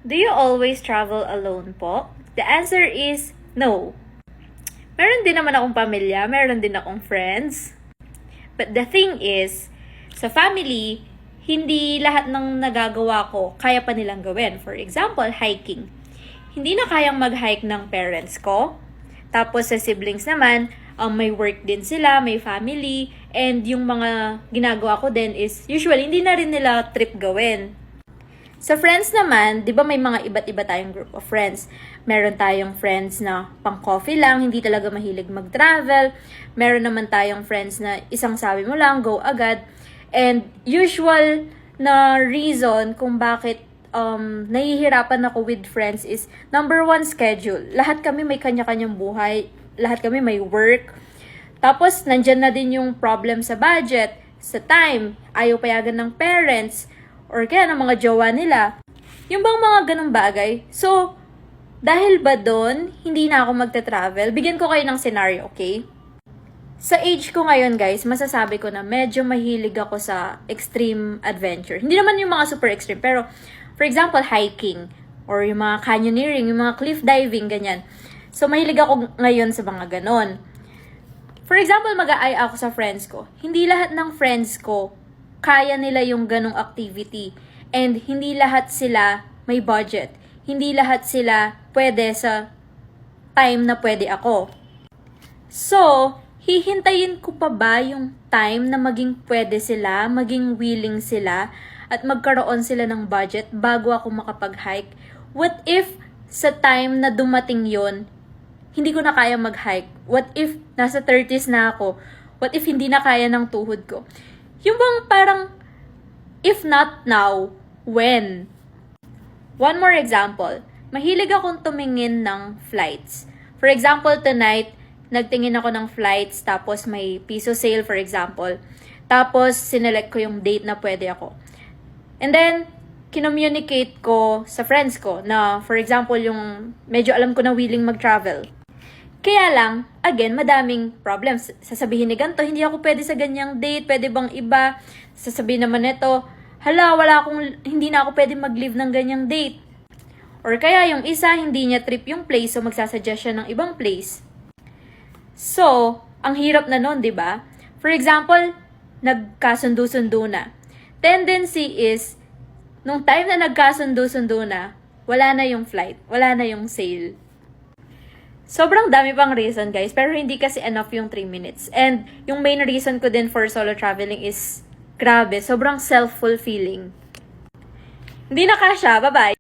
Do you always travel alone po? The answer is no. Meron din naman akong pamilya, meron din akong friends. But the thing is, sa family, hindi lahat ng nagagawa ko kaya pa nilang gawin. For example, hiking. Hindi na kayang mag-hike ng parents ko. Tapos sa siblings naman, may work din sila, may family, and yung mga ginagawa ko din is usually hindi na rin nila trip gawin. Sa friends naman, di ba may mga iba't iba tayong group of friends. Meron tayong friends na pang coffee lang, hindi talaga mahilig mag-travel. Meron naman tayong friends na isang sabi mo lang, go agad. And usual na reason kung bakit nahihirapan ako with friends is number one, schedule. Lahat kami may kanya-kanyang buhay. Lahat kami may work. Tapos, nandyan na din yung problem sa budget, sa time, ayaw payagan ng parents, or kaya ng mga jowa nila. Yung bang mga ganong bagay. So, dahil ba doon, hindi na ako magta-travel? Bigyan ko kayo ng scenario, okay? Sa age ko ngayon, guys, masasabi ko na medyo mahilig ako sa extreme adventure. Hindi naman yung mga super extreme, pero for example, hiking, or yung mga canyoneering, yung mga cliff diving, ganyan. So, mahilig ako ngayon sa mga ganon. For example, mag-aay ako sa friends ko. Hindi lahat ng friends ko kaya nila yung ganong activity. And hindi lahat sila may budget. Hindi lahat sila pwede sa time na pwede ako. So, hihintayin ko pa ba yung time na maging pwede sila, maging willing sila, at magkaroon sila ng budget bago ako makapag-hike? What if sa time na dumating yon, hindi ko na kaya mag-hike? What if nasa 30s na ako? What if hindi na kaya ng tuhod ko? Yung bang parang, if not now, when? One more example. Mahilig akong tumingin ng flights. For example, tonight, nagtingin ako ng flights, tapos may piso sale, for example. Tapos, sinelect ko yung date na pwede ako. And then, kinommunicate ko sa friends ko na, for example, yung medyo alam ko na willing mag-travel. Kaya lang, again, madaming problems. Sasabihin ni ganito, hindi ako pwede sa ganyang date, pwede bang iba? Sasabihin naman nito, hala, hindi na ako pwede mag-leave ng ganyang date. Or kaya yung isa, hindi niya trip yung place, so magsasuggest siya ng ibang place. So, ang hirap na nun, di ba? For example, nagkasundo-sundo na. Tendency is, nung time na nagkasundo-sundo na, wala na yung flight, wala na yung sale. Sobrang dami pang reason, guys, pero hindi kasi enough yung 3 minutes. And yung main reason ko din for solo traveling is, grabe, sobrang self-fulfilling. Hindi na kasha, bye-bye!